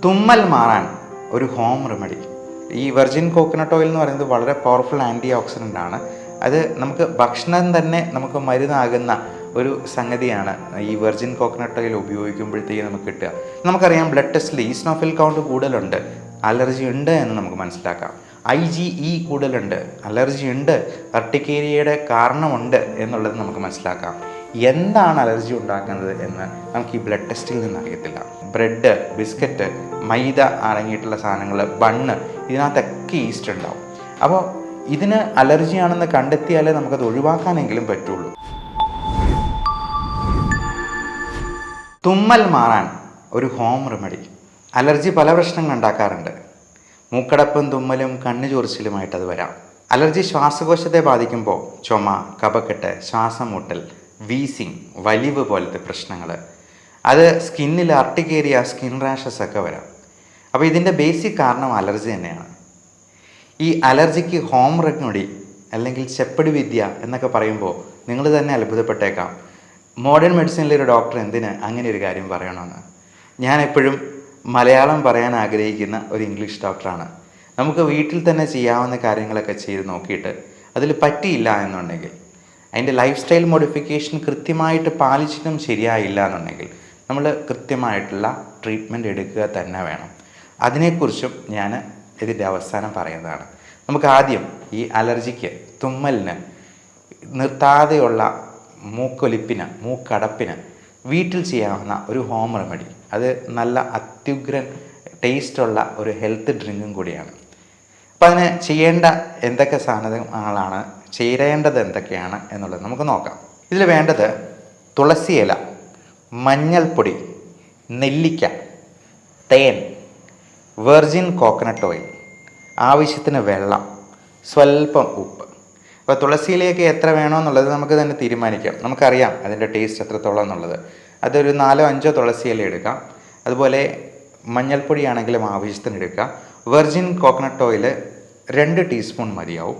തുമ്മൽ മാറാൻ ഒരു ഹോം റെമഡി. ഈ വെർജിൻ കോക്കനട്ട് ഓയിൽ എന്ന് പറയുന്നത് വളരെ പവർഫുൾ ആൻറ്റി ഓക്സിഡൻ്റ് ആണ്. അത് നമുക്ക് ഭക്ഷണം തന്നെ നമുക്ക് മരുന്നാകുന്ന ഒരു സംഗതിയാണ് ഈ വെർജിൻ കോക്കനട്ട് ഓയിൽ ഉപയോഗിക്കുമ്പോഴത്തേക്ക് നമുക്ക് കിട്ടുക. നമുക്കറിയാം ബ്ലഡ് ടെസ്റ്റിൽ ഈസ്നോഫിൽ കൗണ്ട് കൂടുതലുണ്ട്, അലർജി ഉണ്ട് എന്ന് നമുക്ക് മനസ്സിലാക്കാം. IgE കൂടുതലുണ്ട്, അലർജി ഉണ്ട്, അർട്ടിക്കേരിയയുടെ കാരണമുണ്ട് എന്നുള്ളത് നമുക്ക് മനസ്സിലാക്കാം. എന്താണ് അലർജി ഉണ്ടാക്കുന്നത് എന്ന് നമുക്ക് ഈ ബ്ലഡ് ടെസ്റ്റിൽ നിന്ന് അറിയത്തില്ല. ബ്രെഡ്, ബിസ്ക്കറ്റ്, മൈദ അടങ്ങിയിട്ടുള്ള സാധനങ്ങൾ, ബണ്ണ്, ഇതിനകത്തൊക്കെ ഈസ്റ്റ് ഉണ്ടാവും. അപ്പോൾ ഇതിന് അലർജിയാണെന്ന് കണ്ടെത്തിയാലേ നമുക്കത് ഒഴിവാക്കാനെങ്കിലും പറ്റുള്ളൂ. തുമ്മൽ മാറാൻ ഒരു ഹോം റെമഡി. അലർജി പല പ്രശ്നങ്ങൾ ഉണ്ടാക്കാറുണ്ട്. മൂക്കടപ്പും തുമ്മലും കണ്ണു ചൊറിച്ചിലുമായിട്ട് അത് വരാം. അലർജി ശ്വാസകോശത്തെ ബാധിക്കുമ്പോൾ ചുമ, കഫക്കെട്ട്, ശ്വാസം മുട്ടൽ, വീസിങ്, വലിവ് പോലത്തെ പ്രശ്നങ്ങൾ, അത് സ്കിന്നിൽ അർട്ടിക്കേരിയ, സ്കിൻ റാഷസ് ഒക്കെ വരാം. അപ്പോൾ ഇതിൻ്റെ ബേസിക് കാരണം അലർജി തന്നെയാണ്. ഈ അലർജിക്ക് ഹോം റെമഡി അല്ലെങ്കിൽ ചെപ്പടി വിദ്യ എന്നൊക്കെ പറയുമ്പോൾ നിങ്ങൾ തന്നെ അത്ഭുതപ്പെട്ടേക്കാം. മോഡേൺ മെഡിസിനിലൊരു ഡോക്ടർ എന്തിന് അങ്ങനെ ഒരു കാര്യം പറയണമെന്ന്. ഞാൻ എപ്പോഴും മലയാളം പറയാൻ ആഗ്രഹിക്കുന്ന ഒരു ഇംഗ്ലീഷ് ഡോക്ടറാണ്. നമുക്ക് വീട്ടിൽ തന്നെ ചെയ്യാവുന്ന കാര്യങ്ങളൊക്കെ ചെയ്ത് നോക്കിയിട്ട് അതിൽ പറ്റിയില്ല എന്നുണ്ടെങ്കിൽ, അതിൻ്റെ ലൈഫ് സ്റ്റൈൽ മോഡിഫിക്കേഷൻ കൃത്യമായിട്ട് പാലിച്ചിട്ടും ശരിയായില്ല എന്നുണ്ടെങ്കിൽ നമ്മൾ കൃത്യമായിട്ടുള്ള ട്രീറ്റ്മെൻറ്റ് എടുക്കുക തന്നെ വേണം. അതിനെക്കുറിച്ചും ഞാൻ ഇതിൻ്റെ അവസാനം പറയുന്നതാണ്. നമുക്ക് ആദ്യം ഈ അലർജിക്ക്, തുമ്മലിന്, നിർത്താതെയുള്ള മൂക്കൊലിപ്പിന്, മൂക്കടപ്പിന് വീട്ടിൽ ചെയ്യാവുന്ന ഒരു ഹോം റെമഡി. അത് നല്ല അത്യുഗ്രൻ ടേസ്റ്റുള്ള ഒരു ഹെൽത്ത് ഡ്രിങ്കും കൂടിയാണ്. അപ്പം അതിന് ചെയ്യേണ്ട എന്തൊക്കെ സാധനങ്ങളാണ്, ചേരേണ്ടത് എന്തൊക്കെയാണ് എന്നുള്ളത് നമുക്ക് നോക്കാം. ഇതിൽ വേണ്ടത് തുളസി ഇല, മഞ്ഞൾപ്പൊടി, നെല്ലിക്ക, തേൻ, വെർജിൻ കോക്കനട്ട് ഓയിൽ, ആവശ്യത്തിന് വെള്ളം, സ്വല്പം ഉപ്പ്. അപ്പോൾ തുളസിയിലേക്ക് എത്ര വേണമെന്നുള്ളത് നമുക്ക് തന്നെ തീരുമാനിക്കാം. നമുക്കറിയാം അതിൻ്റെ ടേസ്റ്റ് എത്രത്തോളം എന്നുള്ളത്. അതൊരു 4-5 തുളസി ഇല എടുക്കാം. അതുപോലെ മഞ്ഞൾപ്പൊടി ആണെങ്കിലും ആവശ്യത്തിന് എടുക്കുക. വെർജിൻ കോക്കനട്ട് ഓയിൽ 2 ടീസ്പൂൺ മതിയാവും.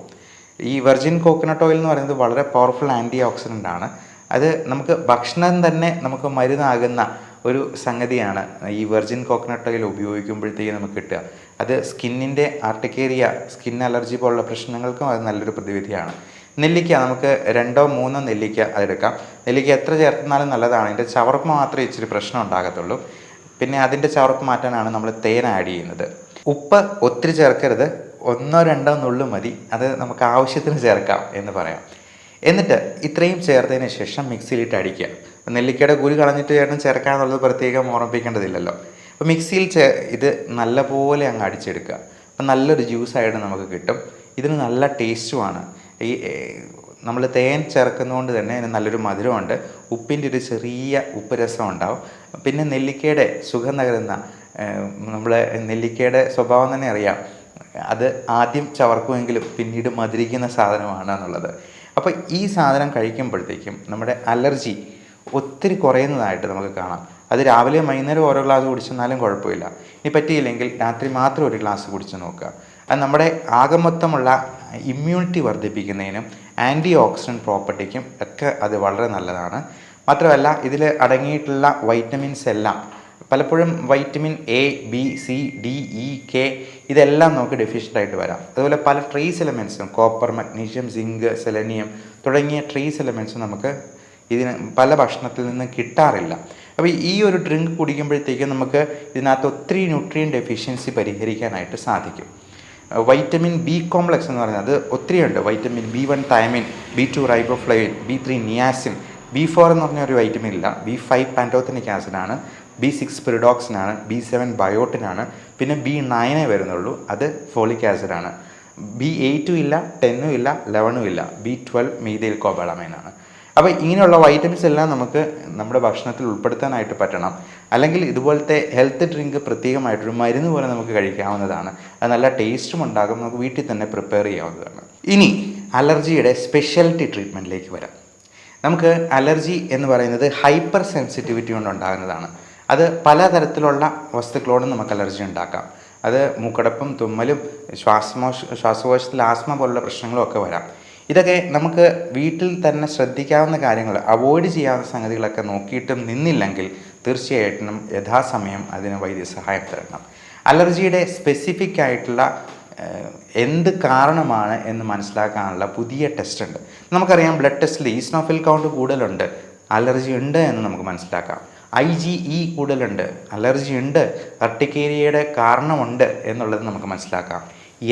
ഈ വെർജിൻ കോക്കനട്ട് ഓയിൽ എന്ന് പറയുന്നത് വളരെ പവർഫുൾ ആൻറ്റി ഓക്സിഡൻ്റ് ആണ്. അത് നമുക്ക് ഭക്ഷണം തന്നെ നമുക്ക് മരുന്നാകുന്ന ഒരു സംഗതിയാണ് ഈ വെർജിൻ കോക്കനട്ട് ഓയിൽ ഉപയോഗിക്കുമ്പോഴത്തേക്ക് നമുക്ക് കിട്ടുക. അത് സ്കിന്നിൻ്റെ അർട്ടിക്കേരിയ, സ്കിൻ അലർജി പോലുള്ള പ്രശ്നങ്ങൾക്കും അത് നല്ലൊരു പ്രതിവിധിയാണ്. നെല്ലിക്ക, നമുക്ക് 2-3 നെല്ലിക്ക അതെടുക്കാം. നെല്ലിക്ക എത്ര ചേർത്താലും നല്ലതാണ്. അതിൻ്റെ ചവർപ്പ് മാത്രമേ ഇച്ചിരി പ്രശ്നം ഉണ്ടാകത്തുള്ളൂ. പിന്നെ അതിൻ്റെ ചവർപ്പ് മാറ്റാനാണ് നമ്മൾ തേൻ ആഡ് ചെയ്യുന്നത്. ഉപ്പ് ഒത്തിരി ചേർക്കരുത്, 1-2 നുള്ളു മതി. അത് നമുക്ക് ആവശ്യത്തിന് ചേർക്കാം എന്ന് പറയാം. എന്നിട്ട് ഇത്രയും ചേർത്തതിന് ശേഷം മിക്സിയിലിട്ട് അടിക്കുക. നെല്ലിക്കയുടെ കുരു കളഞ്ഞിട്ട് ചേർക്കാന്നുള്ളത് പ്രത്യേകം ഓർമ്മിപ്പിക്കേണ്ടതില്ലല്ലോ. അപ്പോൾ മിക്സിയിൽ ഇത് നല്ലപോലെ അങ്ങ് അടിച്ചെടുക്കുക. അപ്പം നല്ലൊരു ജ്യൂസായിട്ട് നമുക്ക് കിട്ടും. ഇതിന് നല്ല ടേസ്റ്റുമാണ്. ഈ നമ്മൾ തേൻ ചേർക്കുന്നതുകൊണ്ട് തന്നെ അതിന് നല്ലൊരു മധുരമുണ്ട്. ഉപ്പിൻ്റെ ഒരു ചെറിയ ഉപ്പ് രസം ഉണ്ടാവും. പിന്നെ നെല്ലിക്കയുടെ സുഖം നകരുന്ന, നമ്മൾ നെല്ലിക്കയുടെ സ്വഭാവം തന്നെ അറിയാം. അത് ആദ്യം ചവർക്കുമെങ്കിലും പിന്നീട് മധുരിക്കുന്ന സാധനമാണ് എന്നുള്ളത്. അപ്പോൾ ഈ സാധനം കഴിക്കുമ്പോഴത്തേക്കും നമ്മുടെ അലർജി ഒത്തിരി കുറയുന്നതായിട്ട് നമുക്ക് കാണാം. അത് രാവിലെ വൈകുന്നേരം ഓരോ ഗ്ലാസ് കുടിച്ചെന്നാലും കുഴപ്പമില്ല. ഇനി പറ്റിയില്ലെങ്കിൽ രാത്രി മാത്രം ഒരു ഗ്ലാസ് കുടിച്ച് നോക്കുക. അത് നമ്മുടെ ആകെ മൊത്തമുള്ള ഇമ്മ്യൂണിറ്റി വർദ്ധിപ്പിക്കുന്നതിനും ആൻറ്റി ഓക്സിഡൻറ്റ് പ്രോപ്പർട്ടിക്കും ഒക്കെ അത് വളരെ നല്ലതാണ്. മാത്രമല്ല ഇതിൽ അടങ്ങിയിട്ടുള്ള വൈറ്റമിൻസ് എല്ലാം പലപ്പോഴും vitamin A, B, C, D, E, K ഇതെല്ലാം നമുക്ക് ഡെഫിഷ്യൻ്റ് ആയിട്ട് വരാം. അതുപോലെ പല ട്രേസ് എലമെൻറ്റ്സും, കോപ്പർ, മഗ്നീഷ്യം, സിങ്ക്, സെലനിയം തുടങ്ങിയ ട്രേസ് എലമെൻറ്റ്സും നമുക്ക് ഇതിന് പല ഭക്ഷണത്തിൽ നിന്ന് കിട്ടാറില്ല. അപ്പോൾ ഈ ഒരു ഡ്രിങ്ക് കുടിക്കുമ്പോഴത്തേക്കും നമുക്ക് ഇതിനകത്ത് ഒത്തിരി ന്യൂട്രിയൻ ഡെഫിഷ്യൻസി പരിഹരിക്കാനായിട്ട് സാധിക്കും. വൈറ്റമിൻ B കോംപ്ലക്സ് എന്ന് പറയുന്നത് ഒത്തിരിയുണ്ട്. Vitamin B1 thymine, B2 riboflavin, B3 niacin, B4 എന്ന് പറഞ്ഞ ഒരു വൈറ്റമിൻ ഇല്ല, B5 പാൻറ്റോത്തനിക് ആസിഡാണ്, B6 പിറിഡോക്സിനാണ്, B7 ബയോട്ടിനാണ്, പിന്നെ B9 വരുന്നുള്ളൂ, അത് ഫോളിക് ആസിഡാണ്. B8 ഇല്ല, 10 ഇല്ല, 11 ഇല്ല, B12 മീഥൈൽ കോബാളമൈനാണ്. അപ്പോൾ ഇങ്ങനെയുള്ള വൈറ്റമിൻസ് എല്ലാം നമുക്ക് നമ്മുടെ ഭക്ഷണത്തിൽ ഉൾപ്പെടുത്താനായിട്ട് പറ്റണം. അല്ലെങ്കിൽ ഇതുപോലത്തെ ഹെൽത്ത് ഡ്രിങ്ക് പ്രത്യേകമായിട്ടൊരു മരുന്ന് പോലെ നമുക്ക് കഴിക്കാവുന്നതാണ്. അത് നല്ല ടേസ്റ്റും ഉണ്ടാകും. നമുക്ക് വീട്ടിൽ തന്നെ പ്രിപ്പയർ ചെയ്യാവുന്നതാണ്. ഇനി അലർജിയുടെ സ്പെഷ്യാലിറ്റി ട്രീറ്റ്മെൻറ്റിലേക്ക് വരാം. നമുക്ക് അലർജി എന്ന് പറയുന്നത് ഹൈപ്പർ സെൻസിറ്റിവിറ്റി കൊണ്ടുണ്ടാകുന്നതാണ്. അത് പലതരത്തിലുള്ള വസ്തുക്കളോടും നമുക്ക് അലർജി ഉണ്ടാക്കാം. അത് മൂക്കടപ്പും, തുമ്മലും, ശ്വാസകോശത്തിൽ ആസ്മ പോലുള്ള പ്രശ്നങ്ങളും ഒക്കെ വരാം. ഇതൊക്കെ നമുക്ക് വീട്ടിൽ തന്നെ ശ്രദ്ധിക്കാവുന്ന കാര്യങ്ങൾ, അവോയ്ഡ് ചെയ്യാവുന്ന സംഗതികളൊക്കെ നോക്കിയിട്ടും നിന്നില്ലെങ്കിൽ തീർച്ചയായിട്ടും യഥാസമയം അതിന് വൈദ്യസഹായം തരണം. അലർജിയുടെ സ്പെസിഫിക് ആയിട്ടുള്ള എന്ത് കാരണമാണ് എന്ന് മനസ്സിലാക്കാനുള്ള പുതിയ ടെസ്റ്റ് ഉണ്ട്. നമുക്കറിയാം ബ്ലഡ് ടെസ്റ്റിൽ ഈസ്നോഫിൽ കൗണ്ട് കൂടുതലുണ്ട്, അലർജി ഉണ്ട് എന്ന് നമുക്ക് മനസ്സിലാക്കാം. IgE കൂടുതലുണ്ട്, അലർജി ഉണ്ട്, അർട്ടിക്കേരിയയുടെ കാരണമുണ്ട് എന്നുള്ളത് നമുക്ക് മനസ്സിലാക്കാം.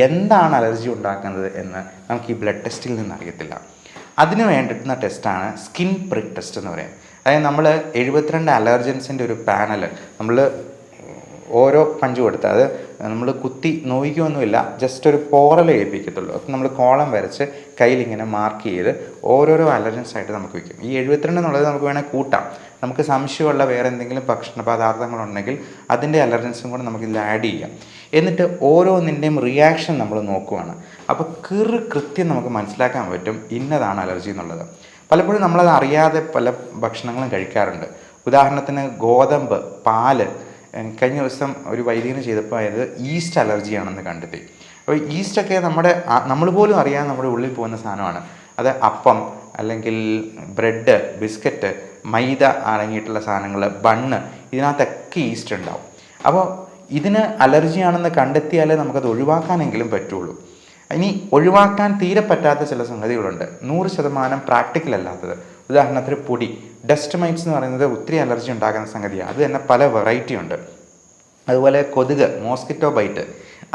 എന്താണ് അലർജി ഉണ്ടാക്കുന്നത് എന്ന് നമുക്ക് ഈ ബ്ലഡ് ടെസ്റ്റിൽ നിന്ന് അറിയത്തില്ല. അതിന് വേണ്ടിയിട്ടുന്ന ടെസ്റ്റാണ് സ്കിൻ പ്രിക്ക് ടെസ്റ്റ് എന്ന് പറയും. അതായത് നമ്മൾ 72 അലർജൻസിൻ്റെ ഒരു പാനൽ നമ്മൾ ഓരോ പഞ്ച് കൊടുത്ത്, അത് നമ്മൾ കുത്തി നോയിക്കൊന്നുമില്ല, ജസ്റ്റ് ഒരു പോറൽ ഏൽപ്പിക്കത്തുള്ളൂ. അപ്പം നമ്മൾ കോളം വരച്ച് കയ്യിലിങ്ങനെ മാർക്ക് ചെയ്ത് ഓരോരോ അലർജൻസ് ആയിട്ട് നമുക്ക് വയ്ക്കും. ഈ 72 എന്നുള്ളത് നമുക്ക് വേണേൽ കൂട്ടാം. നമുക്ക് സംശയമുള്ള വേറെ എന്തെങ്കിലും ഭക്ഷണ പദാർത്ഥങ്ങളുണ്ടെങ്കിൽ അതിൻ്റെ അലർജൻസും കൂടെ നമുക്കിതിൽ ആഡ് ചെയ്യാം. എന്നിട്ട് ഓരോന്നിൻ്റെയും റിയാക്ഷൻ നമ്മൾ നോക്കുവാണ്. അപ്പോൾ കൃത്യം നമുക്ക് മനസ്സിലാക്കാൻ പറ്റും ഇന്നതാണ് അലർജി എന്നുള്ളത്. പലപ്പോഴും നമ്മളത് അറിയാതെ പല ഭക്ഷണങ്ങളും കഴിക്കാറുണ്ട്. ഉദാഹരണത്തിന് ഗോതമ്പ്, പാല്. കഴിഞ്ഞ ദിവസം ഒരു വൈദ്യന് ചെയ്തപ്പോൾ അത് ഈസ്റ്റ് അലർജിയാണെന്ന് കണ്ടെത്തി. അപ്പോൾ ഈസ്റ്റൊക്കെ നമ്മൾ പോലും അറിയാതെ നമ്മുടെ ഉള്ളിൽ പോകുന്ന സാധനമാണ്. അത് അപ്പം, അല്ലെങ്കിൽ ബ്രെഡ്, ബിസ്ക്കറ്റ്, മൈദ അടങ്ങിയിട്ടുള്ള സാധനങ്ങൾ, ബണ്ണ്, ഇതിനകത്തൊക്കെ ഈസ്റ്റ് ഉണ്ടാവും. അപ്പോൾ ഇതിന് അലർജിയാണെന്ന് കണ്ടെത്തിയാലേ നമുക്കത് ഒഴിവാക്കാനെങ്കിലും പറ്റുള്ളൂ. ഇനി ഒഴിവാക്കാൻ തീരെ പറ്റാത്ത ചില സംഗതികളുണ്ട്, 100% പ്രാക്ടിക്കൽ അല്ലാത്തത്. ഉദാഹരണത്തിന് പൊടി, ഡസ്റ്റ് മൈറ്റ്സ് എന്ന് പറയുന്നത് ഒത്തിരി അലർജി ഉണ്ടാക്കുന്ന സംഗതിയാണ്. അത് തന്നെ പല വെറൈറ്റി ഉണ്ട്. അതുപോലെ കൊതുക്, മോസ്കിറ്റോ ബൈറ്റ്,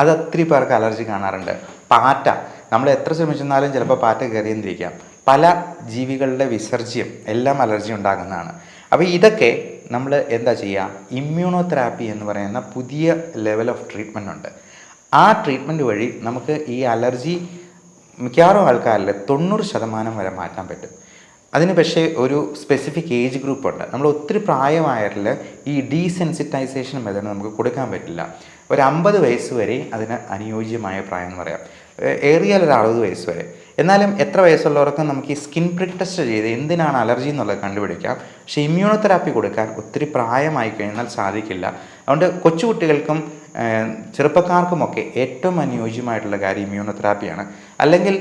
അത് ഒത്തിരി പേർക്ക് അലർജി കാണാറുണ്ട്. പാറ്റ, നമ്മൾ എത്ര ശ്രമിച്ചെന്നാലും ചിലപ്പോൾ പാറ്റ കയറിയെന്നിരിക്കാം. പല ജീവികളുടെ വിസർജ്യം എല്ലാം അലർജി ഉണ്ടാകുന്നതാണ്. അപ്പോൾ ഇതൊക്കെ നമ്മൾ എന്താ ചെയ്യുക, ഇമ്മ്യൂണോതെറാപ്പി എന്ന് പറയുന്ന പുതിയ ലെവൽ ഓഫ് ട്രീറ്റ്മെൻ്റ് ഉണ്ട്. ആ ട്രീറ്റ്മെൻറ്റ് വഴി നമുക്ക് ഈ അലർജി മിക്കവാറും ആൾക്കാരിൽ 90% വരെ മാറ്റാൻ പറ്റും. അതിന് പക്ഷേ ഒരു സ്പെസിഫിക് ഏജ് ഗ്രൂപ്പ് ഉണ്ട്. നമ്മൾ ഒത്തിരി പ്രായമായവരിൽ ഈ ഡീസെൻസിറ്റൈസേഷൻ മെത്തേഡ് നമുക്ക് കൊടുക്കാൻ പറ്റില്ല. ഒരു 50 വയസ്സ് വരെ അതിന് അനുയോജ്യമായ പ്രായം എന്ന് പറയാം, ഏറിയാൽ ഒരു 60 വയസ്സ് വരെ. എന്നാലും എത്ര വയസ്സുള്ളവർക്കും നമുക്ക് ഈ സ്കിൻ പ്രിക്ക് ടെസ്റ്റ് ചെയ്ത് എന്തിനാണ് അലർജി എന്നുള്ളത് കണ്ടുപിടിക്കാം. പക്ഷേ ഇമ്മ്യൂണോതെറാപ്പി കൊടുക്കാൻ ഒത്തിരി പ്രായമായി കഴിഞ്ഞാൽ സാധിക്കില്ല. അതുകൊണ്ട് കൊച്ചുകുട്ടികൾക്കും ചെറുപ്പക്കാർക്കുമൊക്കെ ഏറ്റവും അനുയോജ്യമായിട്ടുള്ള കാര്യം ഇമ്മ്യൂണോതെറാപ്പിയാണ്. അല്ലെങ്കിൽ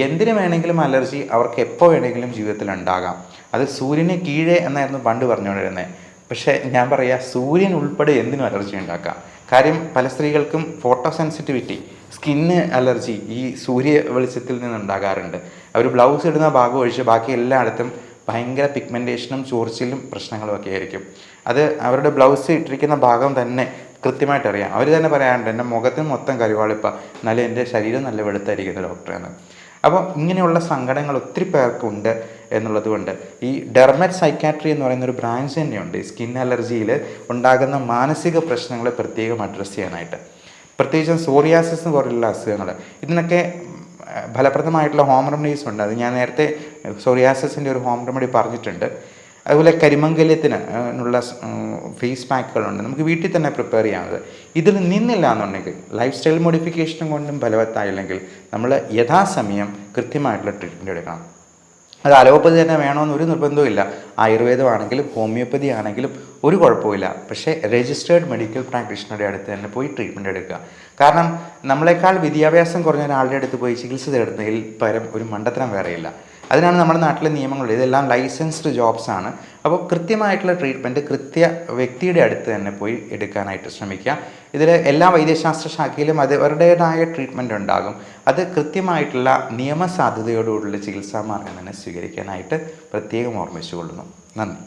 എന്തിനു വേണമെങ്കിലും അലർജി അവർക്ക് എപ്പോൾ വേണമെങ്കിലും ജീവിതത്തിൽ ഉണ്ടാകാം. അത് സൂര്യന് കീഴേ എന്നായിരുന്നു പണ്ട് പറഞ്ഞുകൊണ്ടിരുന്നത്. പക്ഷേ ഞാൻ പറയാം, സൂര്യൻ ഉൾപ്പെടെ എന്തിനും അലർജി ഉണ്ടാക്കാം. കാര്യം പല സ്ത്രീകൾക്കും ഫോട്ടോ സെൻസിറ്റിവിറ്റി, സ്കിന്ന് അലർജി ഈ സൂര്യ വെളിച്ചത്തിൽ നിന്നുണ്ടാകാറുണ്ട്. അവർ ബ്ലൗസ് ഇടുന്ന ഭാഗം ഒഴിച്ച് ബാക്കി എല്ലായിടത്തും ഭയങ്കര പിഗ്മെൻറ്റേഷനും ചൊറിച്ചിലും പ്രശ്നങ്ങളും ഒക്കെ ആയിരിക്കും. അത് അവരുടെ ബ്ലൗസ് ഇട്ടിരിക്കുന്ന ഭാഗം തന്നെ കൃത്യമായിട്ട് അറിയാം. അവർ തന്നെ പറയാറുണ്ട്, എൻ്റെ മുഖത്തിന് മൊത്തം കരിവാളിപ്പ, എന്നാലും എൻ്റെ ശരീരം നല്ല വെളുത്തായിരിക്കുന്നു ഡോക്ടറെന്ന്. അപ്പോൾ ഇങ്ങനെയുള്ള സങ്കടങ്ങൾ ഒത്തിരി പേർക്കുണ്ട് എന്നുള്ളത് കൊണ്ട് ഈ ഡെർമറ്റ് സൈക്കാട്രി എന്ന് പറയുന്നൊരു ബ്രാഞ്ച് തന്നെയുണ്ട് ഈ സ്കിൻ അലർജിയിൽ ഉണ്ടാകുന്ന മാനസിക പ്രശ്നങ്ങളെ പ്രത്യേകം അഡ്രസ്സ് ചെയ്യാനായിട്ട്. പ്രത്യേകിച്ചും സോറിയാസിസ് പോലുള്ള അസുഖങ്ങൾ, ഇതിനൊക്കെ ഫലപ്രദമായിട്ടുള്ള ഹോം റെമഡീസ് ഉണ്ട്. അത് ഞാൻ നേരത്തെ സോറിയാസിസിൻ്റെ ഒരു ഹോം റെമഡി പറഞ്ഞിട്ടുണ്ട്. അതുപോലെ കരിമംഗല്യത്തിന് ഉള്ള ഫേസ് പാക്കുകളുണ്ട്, നമുക്ക് വീട്ടിൽ തന്നെ പ്രിപ്പയർ ചെയ്യാവുന്നത്. ഇതിൽ നിന്നില്ല എന്നുണ്ടെങ്കിൽ, ലൈഫ് സ്റ്റൈൽ മോഡിഫിക്കേഷനും കൊണ്ടും ഫലവത്തായില്ലെങ്കിൽ നമ്മൾ യഥാസമയം കൃത്യമായിട്ടുള്ള ട്രീറ്റ്മെൻറ്റ് എടുക്കണം. അത് അലോപ്പതി തന്നെ വേണമെന്ന് ഒരു നിർബന്ധവുമില്ല. ആയുർവേദമാണെങ്കിലും ഹോമിയോപ്പതി ആണെങ്കിലും ഒരു കുഴപ്പമില്ല. പക്ഷേ രജിസ്റ്റേർഡ് മെഡിക്കൽ പ്രാക്ടീഷണറുടെ അടുത്ത് തന്നെ പോയി ട്രീറ്റ്മെൻറ്റ് എടുക്കുക. കാരണം നമ്മളെക്കാൾ വിദ്യാഭ്യാസം കുറഞ്ഞ ഒരാളുടെ അടുത്ത് പോയി ചികിത്സ തേടുന്നതിൽ പരം ഒരു മണ്ടത്തരം വേറെയില്ല. അതിനാണ് നമ്മുടെ നാട്ടിലെ നിയമങ്ങൾ. ഇതെല്ലാം ലൈസൻസ്ഡ് ജോബ്സ് ആണ്. അപ്പോൾ കൃത്യമായിട്ടുള്ള ട്രീറ്റ്മെൻറ്റ് വ്യക്തിയുടെ അടുത്ത് തന്നെ പോയി എടുക്കാനായിട്ട് ശ്രമിക്കുക. ഇതിൽ എല്ലാ വൈദ്യശാസ്ത്ര ശാഖയിലും അവരുടേതായ ട്രീറ്റ്മെൻറ്റ് ഉണ്ടാകും. അത് കൃത്യമായിട്ടുള്ള നിയമസാധ്യതയോടുകൂടിയുള്ള ചികിത്സാ മാർഗം തന്നെ സ്വീകരിക്കാനായിട്ട് പ്രത്യേകം ഓർമ്മിച്ചുകൊള്ളുന്നു. നന്ദി.